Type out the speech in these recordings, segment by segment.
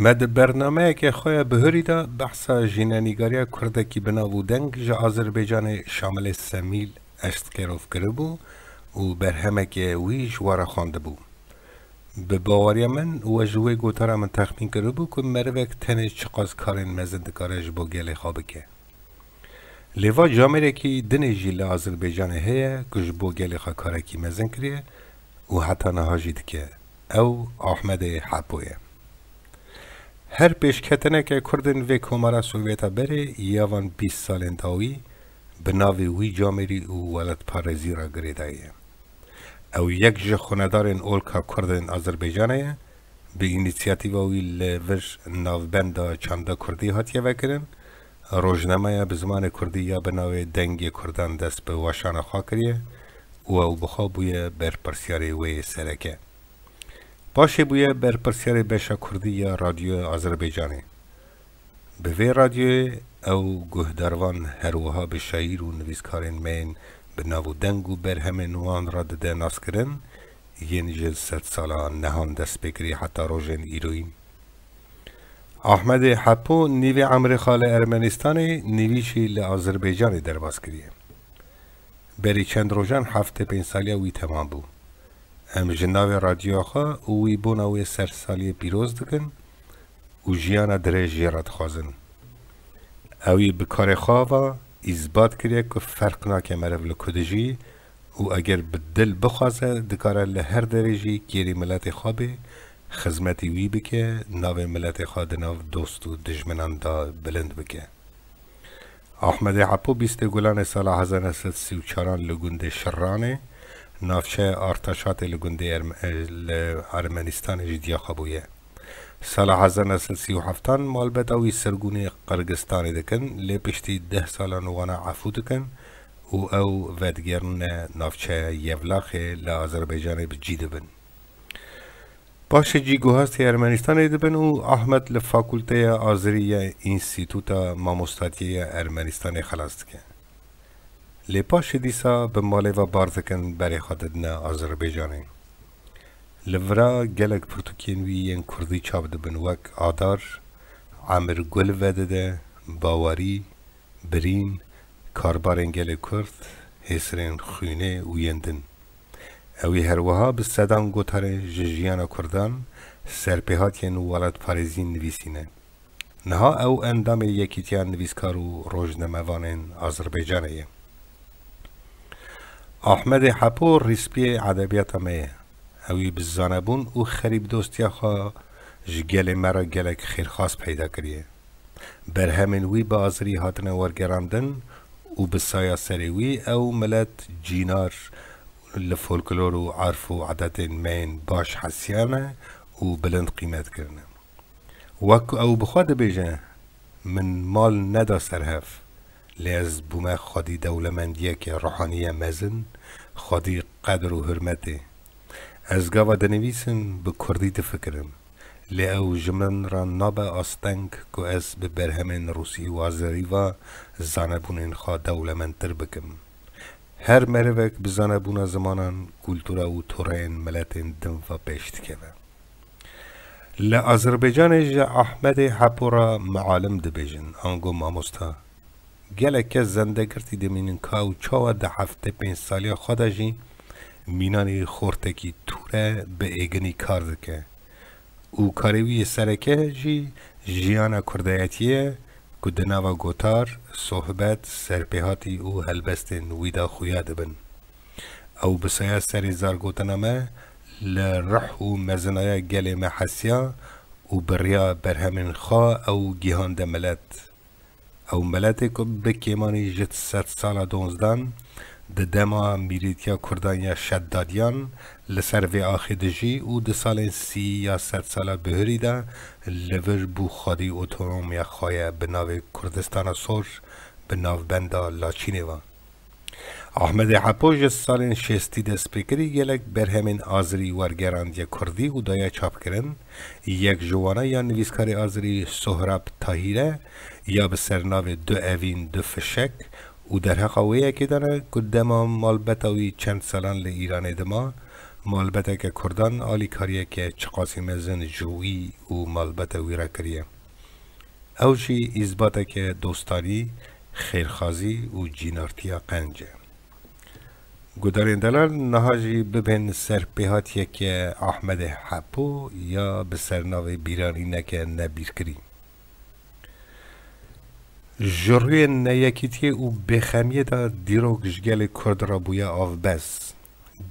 مد برنامه که خواه بهری دا بحثا جینانیگاریا کردکی بناو دنگ جا آذربایجان شامل سمیل اشتکروف کربو و برهمه که ویش وارا خانده بو. به باوریا من و جوه گوتارا من تخمین کربو که مروک تنش چقاز کارین مزندکارش با گل خوابه که. لیوا جامره که دنجی لآذربایجان هیا کش با گل خواه کارکی مزن کریه و حتی نهاجید که او احمد حپویه. هر پیشکتنه که کردن و کمارا سوویتا بره یاوان 20 سالن داوی بناوی وی جامری و ولد پارزی را گریدایه. او یک جه خوندارن اولکا کردن آذربایجانه به اینیسیاتیو وی لورش ناوبندا چاندا کردی هاتیه وکرن روزنامه به زمان کردی یا بناوی دنگی کردان دست به واشان خاکریه و او بخوابوی بر پرسیاری وی سرکه. باشه بویه بر پرسیار بشا کردی یا رادیو آذربایجانی. به وی رادیو او گهداروان هروها به شاعر و نویسکارین مین به ناو دنگ و بر همه نوان را دده ناس کرن ین جل 100 سالا نهان دست بکری حتی روژن ایروین. احمد حپو نیوی عمر خال ارمنستانی نیویشی لآذربایجانی درباز کریه. بری چند روژان 7-5 سالی وی تمام بو. ام جناوی رادیو خواه اوی بوناوی سرسالی پیروز دکن و جیانا درجی را دخوازن. اوی بکار خواه اثبات کریه که فرق ناکه مرف لکدجی و اگر بدل بخوازه دکاره لهر درجی گیری ملت خوابه خزمتی وی بکه ناو ملت خواه ناو دوست و دجمنان دا بلند بکه. احمد حپو 20 گلان سال 1934 لگنده شرانه نافچه ارتشات لگنده ارمنستان جدیا خبویه. سال 1937 مالبت اوی سرگونی قرگستانی دکن لی پشتی 10 سالان وانا عفو دکن و او ودگرن نافچه یولاخه لآذربایجان بجیده بن. باشه جی گوهاستی ارمنستانی دبن و احمد لفاکولته آذریه اینستیتوتا ماموستاتیه ارمنستانی خلاص دکن. لی پاش دیسا به مالی و بارزکن بری خاددن آذربایجانی. لورا گلک پرتوکینوی ین کردی چاب دبن وک آدار، عمر گل ودده، باوری، برین، کاربارن گل کرد، حسرین خونه و یندن. اوی هروها به صدام گوتار ججیانا کردان سرپیهات ین ولد پارزین نویسینه. نها او اندام یکیتیان نویسکار و روزنامه‌وان آذربایجانیه. احمد حپو ریسپی ادبیات میه. اوی بزانبون او خریب دوستی خوا جگل مرا گلک خیرخواست پیدا کریه. بر همین وی با آذری هاتن ورگراندن و بسایا سری وی او ملت جینار لفولکلور و عرف و عادت مین باش حسیانه و بلند قیمت کرنه. وک او بخواد بیجه من مال ندا سرهف لیز بومه خودی دولمندیه که روحانیه مزن خودی قدر و حرمته. از گاوا دنویسم به کردی تفکرم لی او جمن را نابه آستنگ که از به برهمین روسی و آذری و زانبونین خواه دولمندتر بکم. هر مروک بزانبون زمانان کلتورا و تورین ملتین دم و پیشت که لآذربایجان جا احمد حپو را معالم دبیجن آنگو ماموستا. گلک زنده گرتی دمینن کاو چاو ده 7-5 سالی خدا جی مینانی خورتکی توره به ایگنی کار دکه. او کاروی سرکه جی جیانا کردایتیه که دناوا گوتار، صحبت، سرپیهاتی او هلبستن ویدا خویا دبن. او بسایا سری زارگوتنامه لرح و مزنای گل محسیا و بریا برهمن خواه او گیهانده ملت. او ملتی که بکیمانی جت 100 سالا دونزدان ده دما میریتیا کردانیا شدادیان لسر و آخیدجی و ده سال 30 یا 100 سالا بهریده لور بو خودی اوتونومیا خواه بناو کردستان سور بناو بندا لاچینه و احمد حپوج سال 60 دست بکری گلک برهمین آذری ورگراند یا کردی و دایا چاپ کرن یک جوانه یا نویسکار آذری سهراب طاهیره یا به سرناو دو اوین دو فشک و در حق اویه که داره که دما مالبتاوی چند سالان لی ایران دما مالبته که کردان آلی کاریه که چقاسی مزن جوی و مالبته ویره کریه او جی اثباته که دوستانی خیرخازی و جینارتیا قنجه گدارین دلال نهاجی ببین سر پیهاتیه که احمد حپو یا به سرناوی بیرانی نکه نبیر کری جروی نیکیتی و بخمیه دا دیروگ جگل کرد را بویا آف بس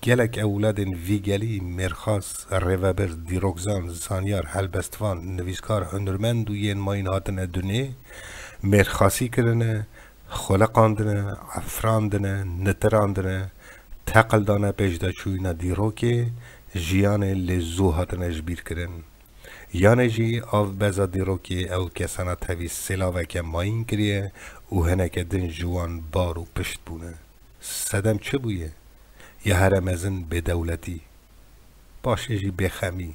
گلک اولادن ویگلی مرخاص روابر دیروگزان زانیار هلبستوان نویسکار هنرمند و ین ماین هاتن دونه مرخاصی کرنه خلقاندنه افراندنه نتراندنه تقل دانه پیشدا چوینا دیروکه جیان لزو هاتن جبیر کرن یعنی جی آف بزا دیروکه او کسانا تاوی سلاوه که ماین کریه و هنک دن جوان بار و پشت بونه صدم چه بویه؟ یه هرمزن به دولتی باشه جی بخمی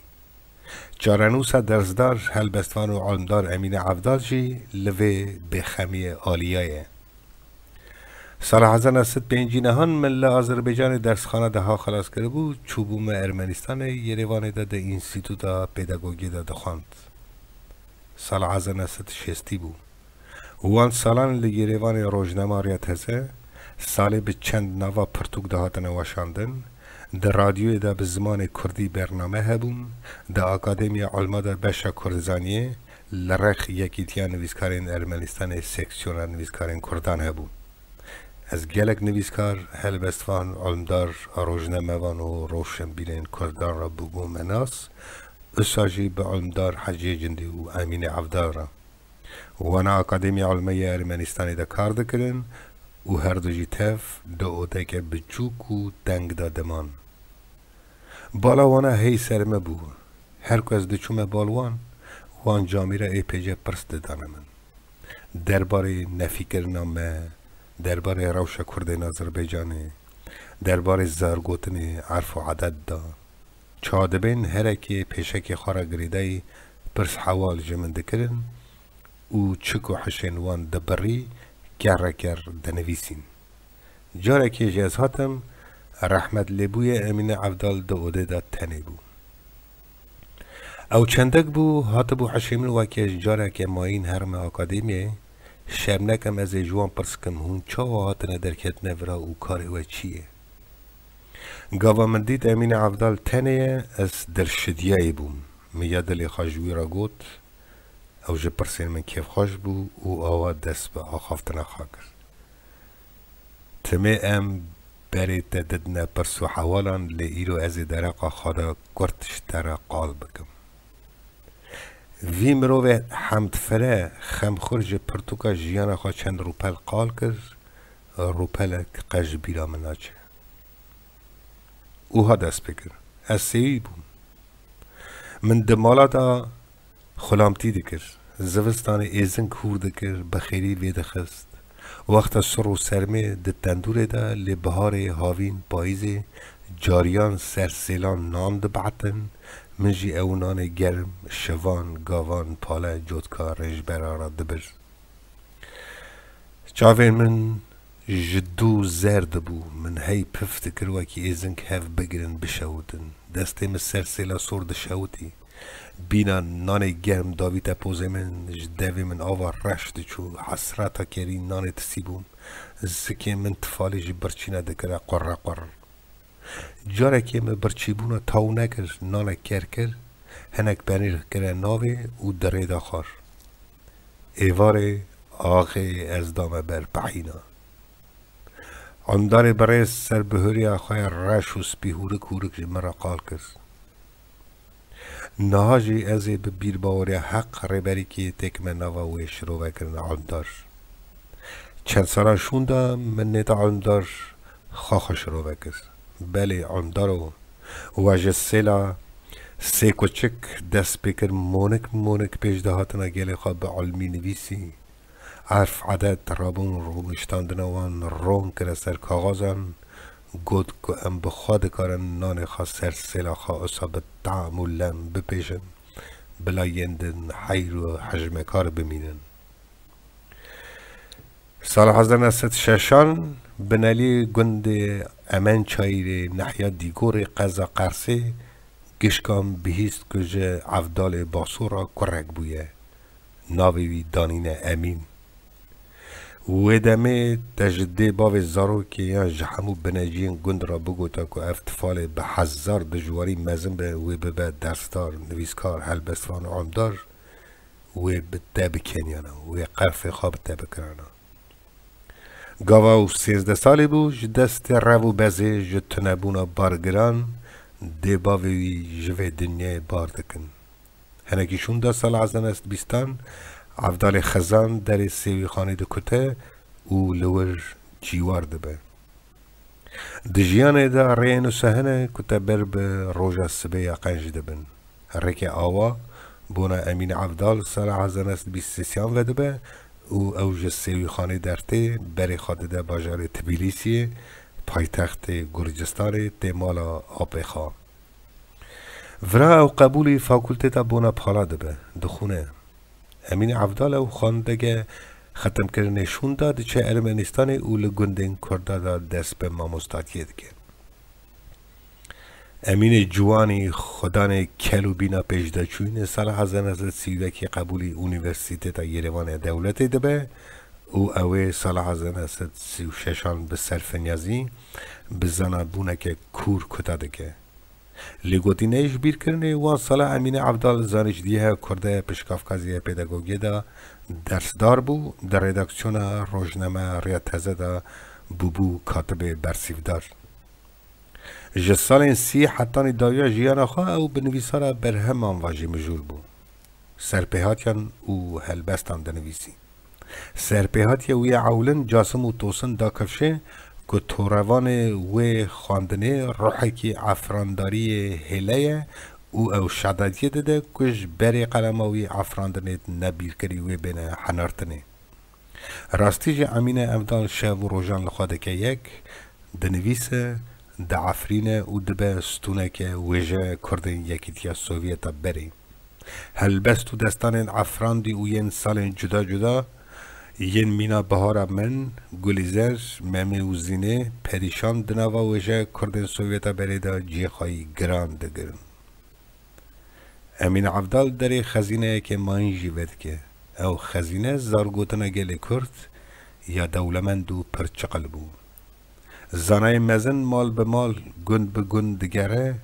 جارنوسا درزدار هلبستوان و علمدار امین عبدال جی لوه بخمی آلیایه سال 1905 نهان مل آذربایجان درسخانه ده خلاص کرده بود چوبوم ارمنستان یریوان ده اینستیتوتا پداگوگی ده خواند سال 1960 بود وان سالان لیریوان روزنامه‌ریت هزه سالی به چند نوا پرتوک دهاتن واشاندن در رادیوی ده به زمان کردی برنامه هبون در اکادمی علما ده بشا کردزانیه لرخ یکیتیان نویسکارین ارمنستان سکسیون نویسکارین کردان هبون از گلک نویسکار هلبستوان علمدار روزنامه‌وان و روشنبینین کردان را بگو مناس اساجی به علمدار حجی جندی و امین عبدال را وانا اکادمی علمی ارمنستانی ده کار دکرن و هر دو جی تف دو اوده که بچوک و دنگ دادمان بالا وانا هی سرمه بو هر کس دچوم بالوان وان جامی را ای پیجه پرست دانه من درباره نفیکر نامه درباره روش کردین آذربایجانه درباره زارگوتن عرف و عدد دا چادبین هرکی پیشکی خارا گریده پرس حوال جمن دکرن و چکو حشین وان دبری گر دنویسین جاره که جاز هاتم رحمت لبوی امین عبدال دو اوده داد تنه بو او چندک بو هات بو حشیمن واکیش جاره که ماین هرم اکادمیه شرمنکم از جوان پرسکم هون چا هاتنه درکت نورا و کاره و چیه گاوا من دید امین عبدال تنه از در شدیه بوم میادلی خاجوی را گوت او جه پرسین من کیف خوش بو و آوا دست به آخافتنا خاکر تمه ام بری تددنا پرسو حوالان لیرو از درقا خدا کرتش ترا قال بکم وی مروه حمد فره خم خرج پرتوکا جیانا خواه چند روپل قال کر روپلک قج بیرا مناچه او ها دست بکر از سیوی بوم من دمالا دا خلامتی دکر زوستان ایزن کور دکر بخیری وید خست وقت سر و سرمه ده تندور دا لبهار هاوین پاییزه جاریان سرسیلان نان ده بعتن منجی اونان گرم شوان گاوان پاله جودکا رجبرا را دبر چاوین من جدو زرد بو من هی پفت کروا که ایزن که هف بگرن بشودن دسته من سرسیلا سرد شودی بینا نان گرم داویت پوزه من جدوی من آوا رشت چو حسرتا کری نان تسیبوم زکی من تفالی جی برچینه دکره قره قره جاره که من برچیبونا تاو نکر نان کر هنک پنیر کره ناوی و دره داخار ایوار آخه از دامه بر پحینا اندار برای سر بهوری آخوی رش و سپیهورک هورک جی مرا قال کرد نهاجی ازی به بیر باوری حق ریبری که تک من نواوی شروع وکرن علمدار چند سالا شوندا من نیتا علمدار خواخ شروع وکر بله علمدارو واجه سیلا سی کوچک دست بکر مونک پیش دهاتنا گلی خواب به علمی نویسی عرف عدد رابون رو نشتاندنوان رون کره سر کاغازان گود که ام بخواد کارن نان خواه سر سیلا خواه اصابت طعم و لم بپیشن بلا یندن حیر و حجم کار بمینن سال 1906 بنالی گند امن چایر نحیا دیگور قزا قرسه گشکام بهیست کجه عفدال باسورا کرک بویه ناوی دانین امین و دمه تجده باو زارو که یا جحمو بنجین گند را بگوتا که افتفال به هزار دجواری مزن به و به درستار نویسکار هلبستوان عمدار و به تب کنیانا و قرف خواب تب کرانا گاوا و 13 سالی بو دست رو بزه جتنبونا بارگران دی باوی جوه دنیا بار دکن هنگی 16 سال ازن است بیستان عفدال خزان در سیوی خانه دکته و لور جیوار دبه دجیانه دا رین و سهنه کتا بر به روژا سبه یا قنج دبن رک آوا بونا امین عفدال سال ازن است 23 و دبه او اوج سیوی خانه درته بری خواده ده باجار تبیلیسی پایتخت گرجستان تیمالا آپخا ورا او قبول فاکولته تا بونا پالا دبه دخونه امین عفدال او خواندگه ختم کرنه شون داد چه ارمنستان او لگندین کرده دا دست به ماموستاتیه دکه امین جوانی خدان کلو بینا پیشده چوین سال 1930 قبولی اونیورسیته تا یروان دولت دبه او اوه سال 1936 به صرف نیازی بزنه بونه که کور کتا دکه لگوتینهش بیر کرنه وان سال امین عفدال زانش دیه کرده پشکافکازی پیداگوگی دا درسدار بو در ردکسیون روزنامه ریاضه دا بوبو کاتب برسیفدار جسال سی حتی دایا جیانا خواه او بنویسارا برهمان واجی مجول بو سرپیهاتیان او هلبستان دنویسی سرپیهاتی وی عولن جاسم و توسن دا کفشه که توروان وی خواندنه روحی که عفرانداری هلیه او شدادیه داده کش بری قلماوی عفراندنه نبیر کری وی بین حنارتنه راستی جه امین عفدال شب و روژان لخواده که یک دنویسه د عفرینه او دبه ستونه که ویژه کردن یکیتیا سوویتا بری هلبست و دستان عفراندی او ین سال جدا جدا ین مینا بهارا من گلیزر ممی و زینه پریشان دنوا ویژه کردن سوویتا بری دا جیخایی گران دگرن امین عفدال داری خزینه که ماین جیوید که او خزینه زارگوتنه گل کرد یا دولمند و پرچقل بو زانای مزن مال به مال گند به گند دگره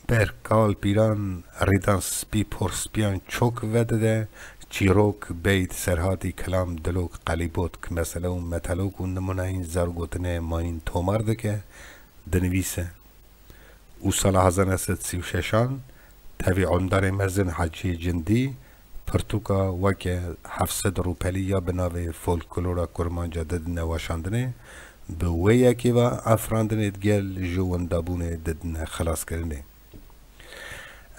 برکال پیران ریدان سپی پرسپیان چوک وده چیروک بیت سرهاتی کلام دلوک قلیبوت که مثلا اون متلوک و نمونه این زرگوتنه ما این تومرده که دنویسه او سال 1936 تاوی عمدار مزن حجی جندی پرتوکا وکه 700 روپلی یا بناوه فولکلورا کرمانجا ددنه واشاندنه به وی که و افراندن ادگل جوان دابونه ددن خلاص کرنه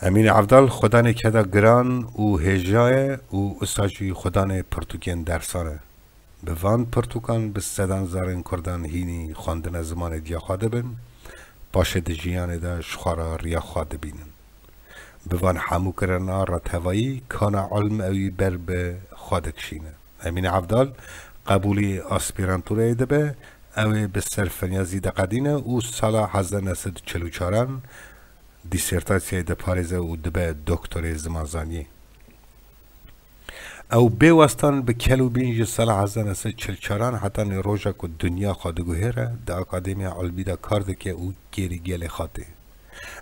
امین عفدال خدان کدا گران و هجای و استاجی خدان پرتوکین درسانه به وان پرتوکان به صدان زارن کردن هینی خواندن زمان دیا خواده بین باشه دجیان دا شخارا ریا خواده بینن به وان حمو کرنا را توایی کانا علم اوی بر به خواده کشینه امین عفدال قبولی آسپیرانتوره دبه اوی به صرف نیازی دا قدینه او سال 1944 دیسرتاسیه دا پاریزه و دبه دکتور زمانزانی او بیوستان به کلو بینج سال 1944 حتی روژا که دنیا خواده گوهره دا اکادمی علمی دا کارده که او گیری گیل خواده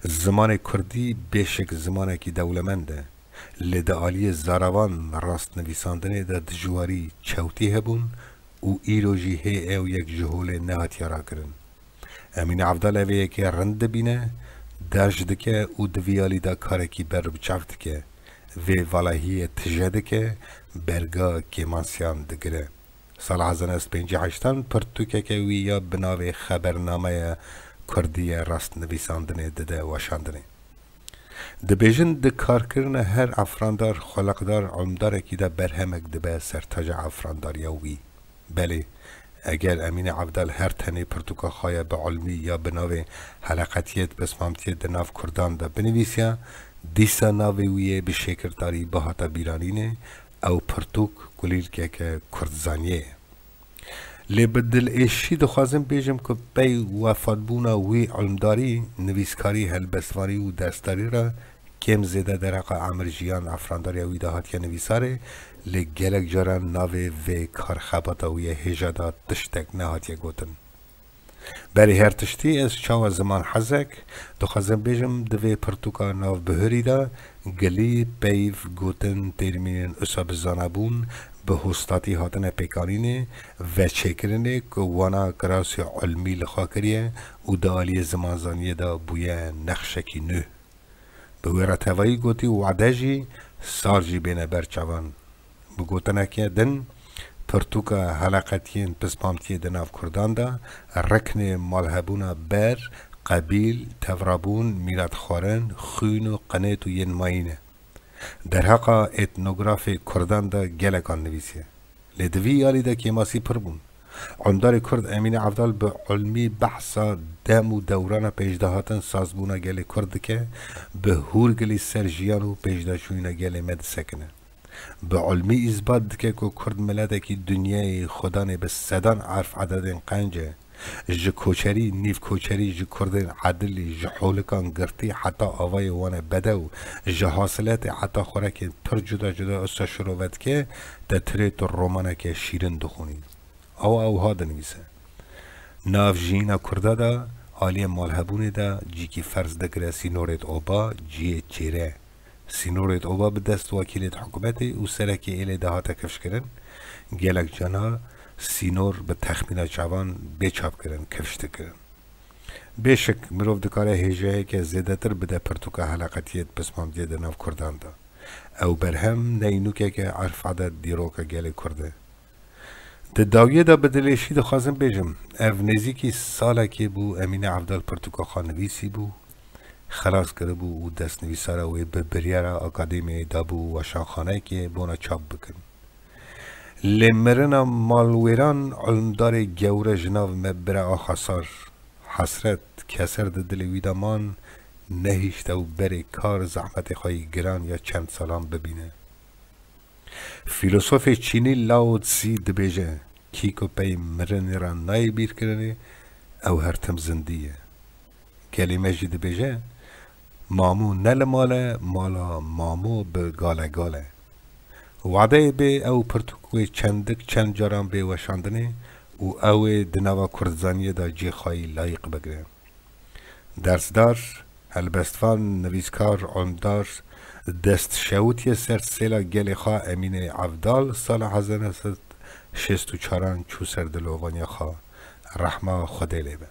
زمان کردی بیشک زمانه که دولمنده لدعالی زاروان راست نویساندنه دا دجواری چوتی هبون او ایروژی هی او یک جهول نهاتیارا کرن امین عفدال اوه که رند بینه درج دکه او دویالی دا کارکی بر بچاف دکه و والهی تجده که برگا کمانسیان دگره سال 1958 پرتوکه که وی یا بناوی خبرنامه کردی راست نویساندنه دده واشاندنه دبیجن د کار کرنه هر افراندار خلقدار عمدار کی دا برهمک دبه سرتاج افراندار یوی بله اگر امین عفدال هر تنه پرتوکا خواهی به علمی یا بناوی حلقتیت بسمامتیت د ناف کردان دا بنویسیا دیسا ناوی ویه به شکرداری بهاتا بیرانینه او پرتوک کلیل که کردزانیه لی بدل ایشی دخوازم بیجم که پی وفاد بونا وی علمداری نویسکاری هلبستواری و دستاری را کم زیده درقا عمر جیان افرانداری وی دهات یا نویساره لی گلک جاران ناوی وی کارخباتا وی هجادا تشتک نهات یا گوتن. بری هر تشتی از چاو زمان حزک دخوازم بیجم دوی پرتوکا ناو بهری دا گلی پیف گوتن ترمینین اصاب زانبون به هستاتی هاتن پیکانینه و چکرنه که وانا کراسی علمی لخوا کریه و دالی زمانزانیه دا بویه نقشکی نه به ویرتوایی گوتی وعده جی سار جی بینه برچوان بگوتنه که دن پرتوکا حلقتین پسپامتی دناف کردان دا رکن مالهبونا بر قبیل تورابون میلاد خورن خون و قنیت و ین ماینه در حقا اتنوگراف کردان دا گلکان نویسیه لدوی یالی دا کیماسی پر بون عمدار کرد امین عبدال به علمی بحثا دم و دوران پیجدهاتن سازبونا گل کرد که به هور گلی سرجیان و پیجدهشوینا گل مد سکنه به علمی اثبات که کرد ملت که دنیای خدا به صدان عرف عددین قنجه ج کوچری نیف کوچری ج کردن عدلی ج حولکان گرتی حتی آوای وان بدو ج حاصلات حتی خوراک پر جدا جدا استا شروعت که تتریت رومانه که شیرین دخونی او ها دنویسه ناف جینا کرده دا آلی مالهبونه دا جی کی فرض دگره سینورت اوبا جی چیره سینورت اوبا به دست وکیلت حکومتی و سرکی ایلی دهاتا کفش کرن گلک جانا سینور به تخمین جوان بچاپ کردن کفشته کردن بیشک مروف دکاره هیجه که زیده تر بده پرتوکا حلقتیت پسمام دیده ناف کردان دا او برهم نینوکه که عرف عدد دیروکا گلی کرده ده داویه دا بدلیشی ده خوازم بیجم او نزیکی ساله که بو امین عبدال پرتوکا خانویسی بو خلاص کرده بو و دست نویساره و به بریاره اکادمی دا بو و شاخانه که بونا چاپ بکن لمرنا مالویران علمدار گور جناو مبرا آخسار حسرت کسر دلویدامان نهیشت و بری کار زحمت خواهی گران یا چند سالان ببینه فیلسوف چینی لاو تسی دبیجه کیکو پی مرن را نای بیر کرنه او هرتم زندیه کلمه جی دبیجه مامو نل ماله مالا مامو به گاله گاله وعده به او پرتوکوی چند جاران به وشاندنه و او دنوا کردزانی دا جی خواهی لایق بگره درسدار هلبستفان نویسکار عمدار دست شوتی سرسیلا گل خواه امین عبدال سال 1964 چو سردلوغانی خواه رحمه خدا لیبه